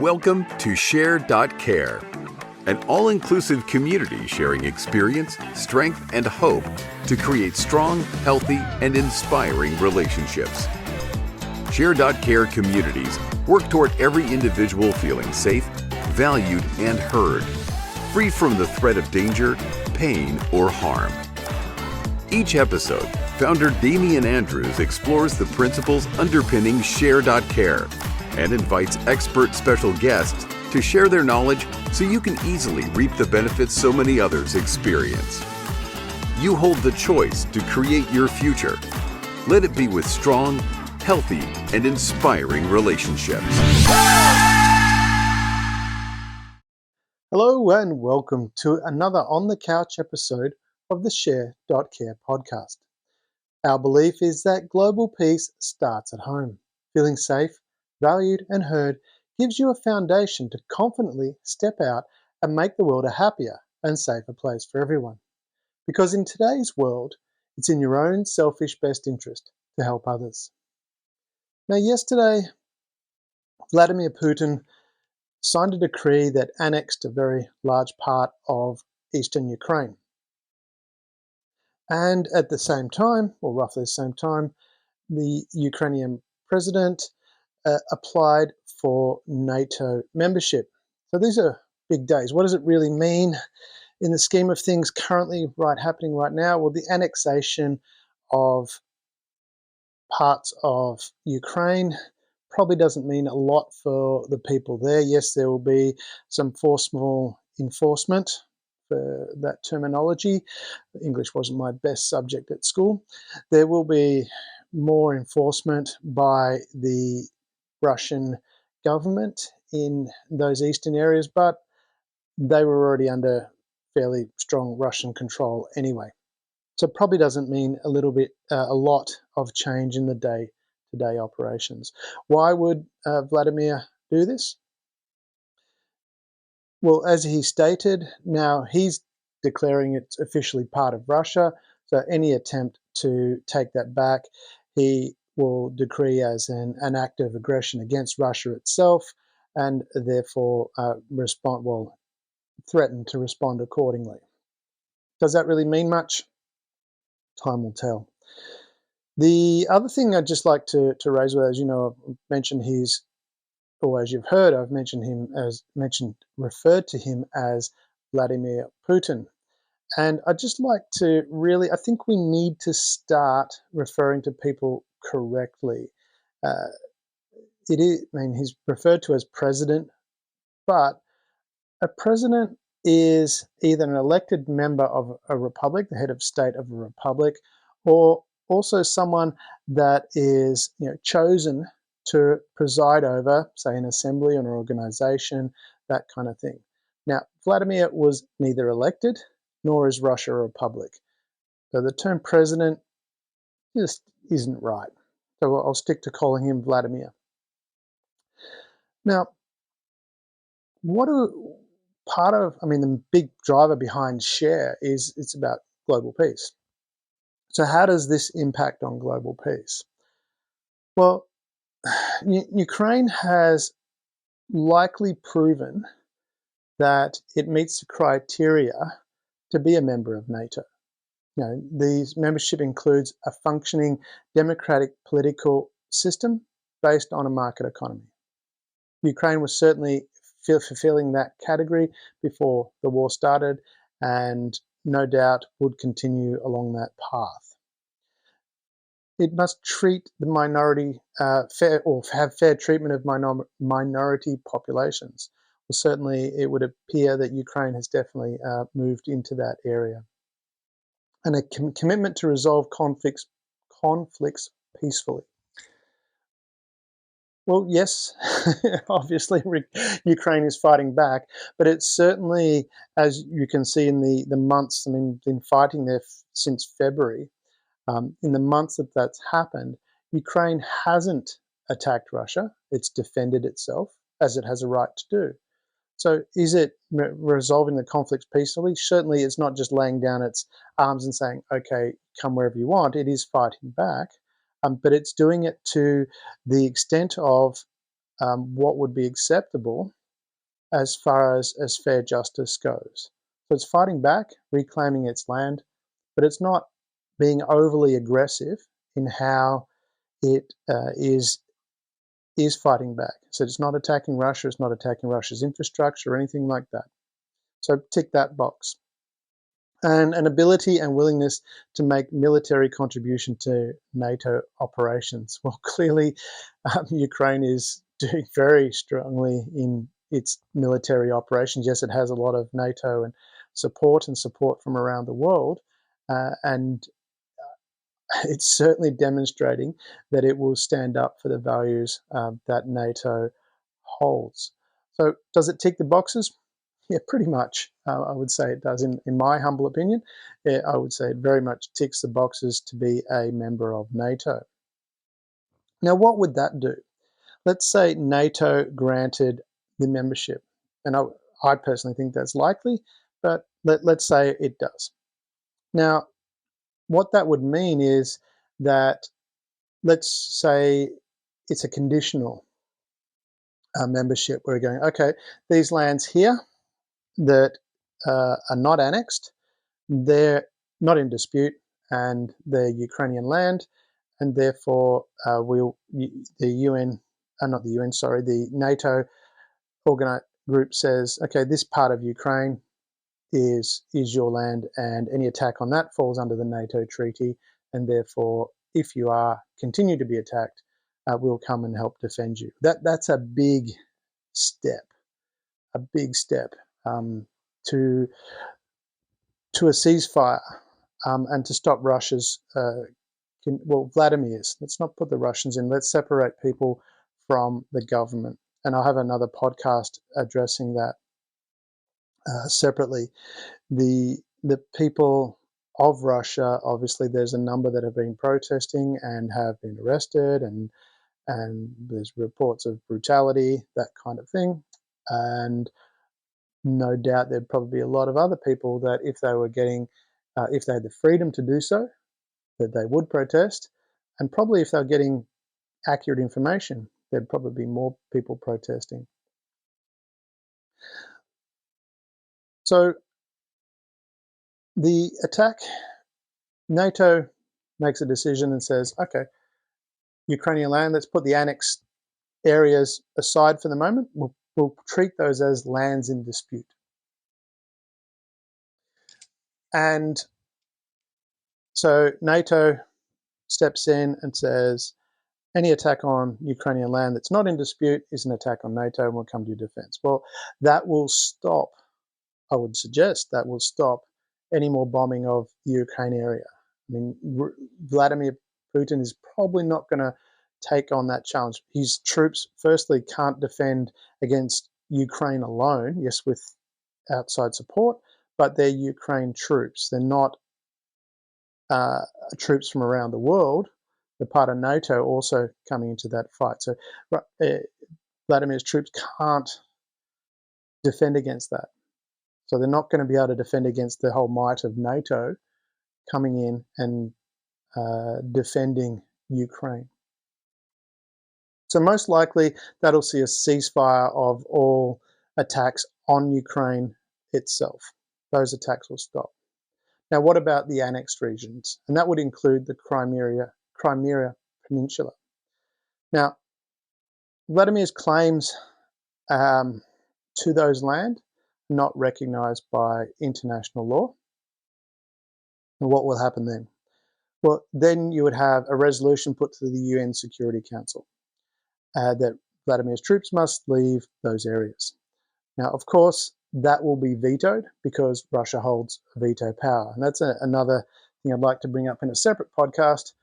Welcome to SHAIR.care, an all-inclusive community sharing experience, strength, and hope to create strong, healthy, and inspiring relationships. SHAIR.care communities work toward every individual feeling safe, valued, and heard, free from the threat of danger, pain, or harm. Each episode, founder Damian Andrews explores the principles underpinning SHAIR.care and invites expert special guests to share their knowledge so you can easily reap the benefits so many others experience. You hold the choice to create your future. Let it be with strong, healthy, and inspiring relationships. Hello and welcome to another On the Couch episode of the SHAIR.care podcast. Our belief is that global peace starts at home. Feeling safe, valued, and heard gives you a foundation to confidently step out and make the world a happier and safer place for everyone. Because in today's world, it's in your own selfish best interest to help others. Now, yesterday, Vladimir Putin signed a decree that annexed a very large part of eastern Ukraine. And at the same time, or roughly the same time, the Ukrainian president applied for NATO membership. So these are big days. What does it really mean in the scheme of things currently happening right now? Well, the annexation of parts of Ukraine probably doesn't mean a lot for the people there. Yes, there will be some forceful enforcement for that terminology. English wasn't my best subject at school. There will be more enforcement by the Russian government in those eastern areas, but they were already under fairly strong Russian control anyway. So it probably doesn't mean a lot of change in the day-to-day operations. Why would Vladimir do this? Well, as he stated, now he's declaring it's officially part of Russia, so any attempt to take that back, he will decree as an act of aggression against Russia itself, and therefore threaten to respond accordingly. Does that really mean much? Time will tell. The other thing I'd just like to raise with, as you know, I've mentioned as you've heard, I've referred to him as Vladimir Putin. And I'd just like to I think we need to start referring to people correctly. He's referred to as president, but a president is either an elected member of a republic, the head of state of a republic, or also someone that is chosen to preside over, say, an assembly or an organization, that kind of thing. Now, Vladimir was neither elected, nor is Russia a republic. So the term president just isn't right. So I'll stick to calling him Vladimir. Now, the big driver behind SHAIR is it's about global peace. So how does this impact on global peace? Well, Ukraine has likely proven that it meets the criteria to be a member of NATO. These membership includes a functioning democratic political system based on a market economy. Ukraine was certainly fulfilling that category before the war started, and no doubt would continue along that path. It must treat the minority have fair treatment of minority populations. Well, certainly it would appear that Ukraine has definitely moved into that area. And a commitment to resolve conflicts peacefully. Well, yes, obviously Ukraine is fighting back, but it's certainly, as you can see in the months, been fighting there since February. In the months that's happened, Ukraine hasn't attacked Russia. It's defended itself, as it has a right to do. So is it resolving the conflicts peacefully? Certainly it's not just laying down its arms and saying, okay, come wherever you want. It is fighting back, but it's doing it to the extent of what would be acceptable as far as fair justice goes. So it's fighting back, reclaiming its land, but it's not being overly aggressive in how it is fighting back. So it's not attacking Russia, it's not attacking Russia's infrastructure or anything like that. So tick that box. And an ability and willingness to make military contribution to NATO operations. Well, clearly, Ukraine is doing very strongly in its military operations. Yes, it has a lot of NATO and support from around the world, and it's certainly demonstrating that it will stand up for the values that NATO holds. So, does it tick the boxes? Yeah, pretty much. I would say it does. In my humble opinion, I would say it very much ticks the boxes to be a member of NATO. Now, what would that do? Let's say NATO granted the membership, and I personally think that's likely, but let's say it does. Now, what that would mean is that, let's say it's a conditional membership. We're going, okay, these lands here that are not annexed, they're not in dispute, and they're Ukrainian land, and therefore the NATO group says, okay, this part of Ukraine is your land, and any attack on that falls under the NATO treaty, and therefore, if you continue to be attacked, we'll come and help defend you. That's a big step, to a ceasefire, and to stop Russia's, Vladimir's. Let's not put the Russians in. Let's separate people from the government. And I'll have another podcast addressing that separately. The people of Russia, obviously, there's a number that have been protesting and have been arrested, and there's reports of brutality, that kind of thing. And no doubt there'd probably be a lot of other people that if they had the freedom to do so, that they would protest. And probably if they're getting accurate information, there'd probably be more people protesting. So the attack, NATO makes a decision and says, okay, Ukrainian land, let's put the annexed areas aside for the moment. We'll treat those as lands in dispute. And so NATO steps in and says, any attack on Ukrainian land that's not in dispute is an attack on NATO and will come to your defense. Well, that will stop, I would suggest, that will stop any more bombing of the Ukraine area. I mean, Vladimir Putin is probably not going to take on that challenge. His troops, firstly, can't defend against Ukraine alone, yes, with outside support, but they're Ukraine troops. They're not troops from around the world. They're part of NATO also coming into that fight. So Vladimir's troops can't defend against that. So they're not going to be able to defend against the whole might of NATO coming in and defending Ukraine. So most likely that'll see a ceasefire of all attacks on Ukraine itself. Those attacks will stop. Now, what about the annexed regions? And that would include the Crimea Peninsula. Now, Vladimir's claims to those land are not recognized by international law. And what will happen then? Well, then you would have a resolution put to the UN Security Council that Vladimir's troops must leave those areas. Now, of course, that will be vetoed because Russia holds veto power. And that's another thing I'd like to bring up in a separate podcast,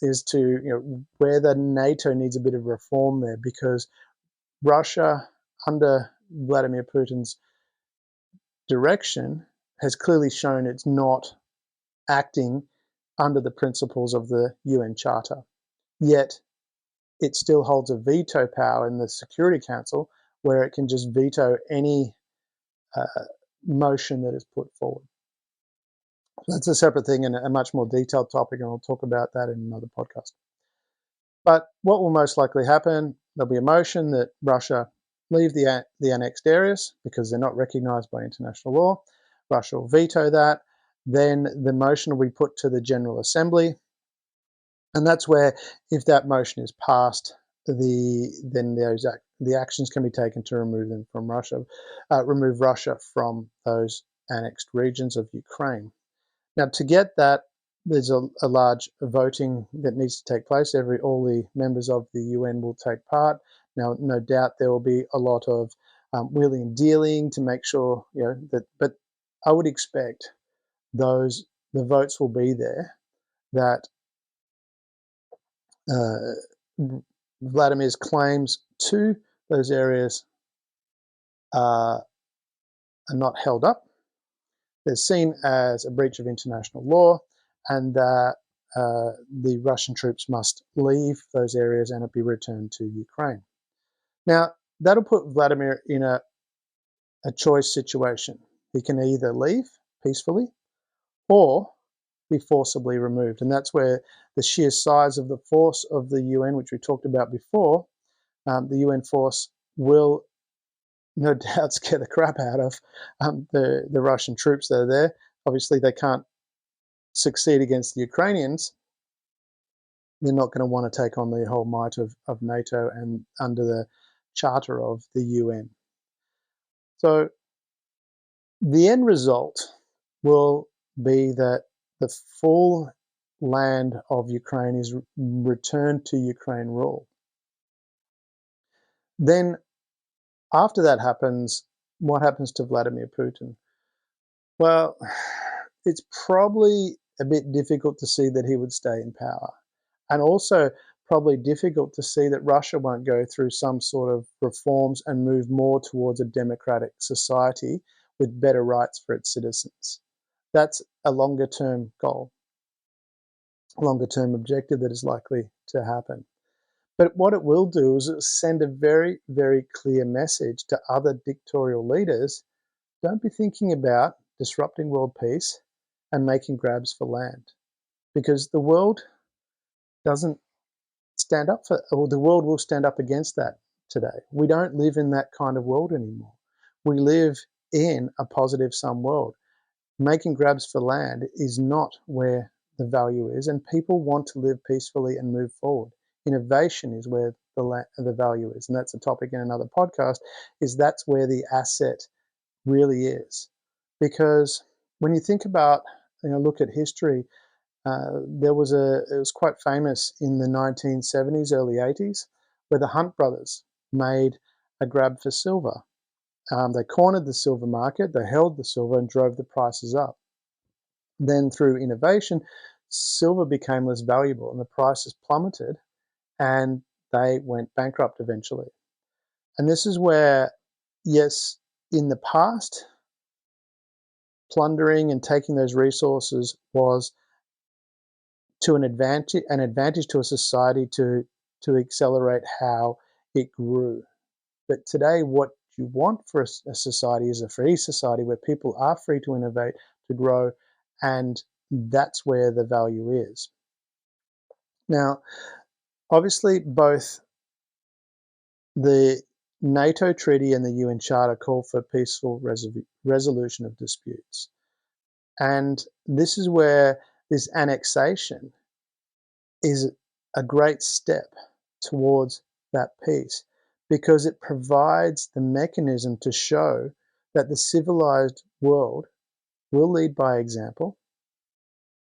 is to, whether NATO needs a bit of reform there, because Russia, under Vladimir Putin's direction, has clearly shown it's not acting under the principles of the UN Charter. Yet it still holds a veto power in the Security Council, where it can just veto any motion that is put forward. That's a separate thing and a much more detailed topic, and I'll talk about that in another podcast. But what will most likely happen? there'll be a motion that Russia leave the annexed areas because they're not recognized by international law. Russia will veto that. Then the motion will be put to the General Assembly. And that's where, if that motion is passed, then the actions can be taken to remove them from Russia, remove Russia from those annexed regions of Ukraine. Now, to get that, there's a large voting that needs to take place. All the members of the UN will take part. Now, no doubt there will be a lot of wheeling and dealing to make sure, that. But I would expect the votes will be there that Vladimir's claims to those areas are not held up. They're seen as a breach of international law, and that the Russian troops must leave those areas and be returned to Ukraine. Now, that'll put Vladimir in a choice situation. He can either leave peacefully or be forcibly removed. And that's where the sheer size of the force of the UN, which we talked about before, the UN force will no doubt scare the crap out of the Russian troops that are there. Obviously, they can't succeed against the Ukrainians. They're not going to want to take on the whole might of NATO and under the charter of the UN. So the end result will be that the full land of Ukraine is returned to Ukraine rule. Then after that happens, what happens to Vladimir Putin? Well, it's probably a bit difficult to see that he would stay in power. And also probably difficult to see that Russia won't go through some sort of reforms and move more towards a democratic society with better rights for its citizens. That's a longer term goal, a longer term objective that is likely to happen. But what it will do is send a very, very clear message to other dictatorial leaders. Don't be thinking about disrupting world peace and making grabs for land, because the world doesn't stand up for, or the world will stand up against that today. We don't live in that kind of world anymore. We live in a positive sum world. Making grabs for land is not where the value is, and people want to live peacefully and move forward. Innovation is where the value is, and that's a topic in another podcast, is that's where the asset really is. Because when you think about, look at history, it was quite famous in the 1970s, early 80s, where the Hunt brothers made a grab for silver. They cornered the silver market, they held the silver and drove the prices up. Then through innovation, silver became less valuable and the prices plummeted and they went bankrupt eventually. And this is where, yes, in the past, plundering and taking those resources was to an advantage to a society to accelerate how it grew. But today, what you want for a society is a free society where people are free to innovate, to grow, and that's where the value is. Now, obviously, both the NATO treaty and the UN Charter call for peaceful resolution of disputes. And this is where this annexation is a great step towards that peace, because it provides the mechanism to show that the civilized world will lead by example.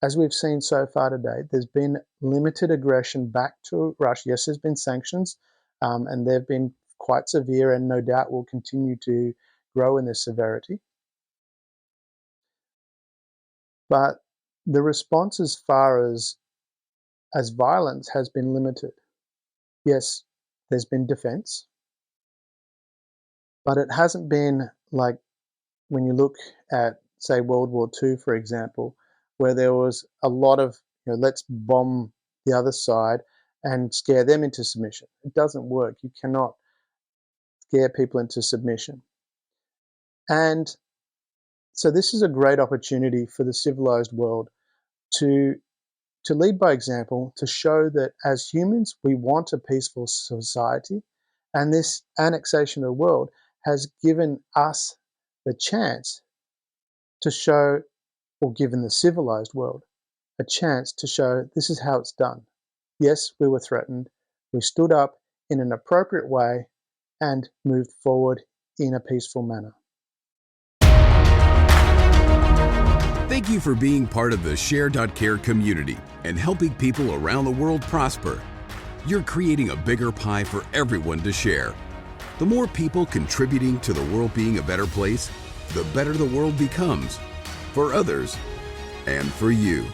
As we've seen so far today, there's been limited aggression back to Russia. Yes, there's been sanctions, and they've been quite severe and no doubt will continue to grow in their severity. But the response as far as violence has been limited. Yes, there's been defense, but it hasn't been like when you look at, say, World War II, for example, where there was a lot of, let's bomb the other side and scare them into submission. It doesn't work. You cannot scare people into submission. And so this is a great opportunity for the civilized world to to lead by example, to show that as humans, we want a peaceful society, and this annexation of the world has given us the chance to show, or given the civilized world, a chance to show this is how it's done. Yes, we were threatened. We stood up in an appropriate way and moved forward in a peaceful manner. Thank you for being part of the SHAIR.care community and helping people around the world prosper. You're creating a bigger pie for everyone to share. The more people contributing to the world being a better place, the better the world becomes for others and for you.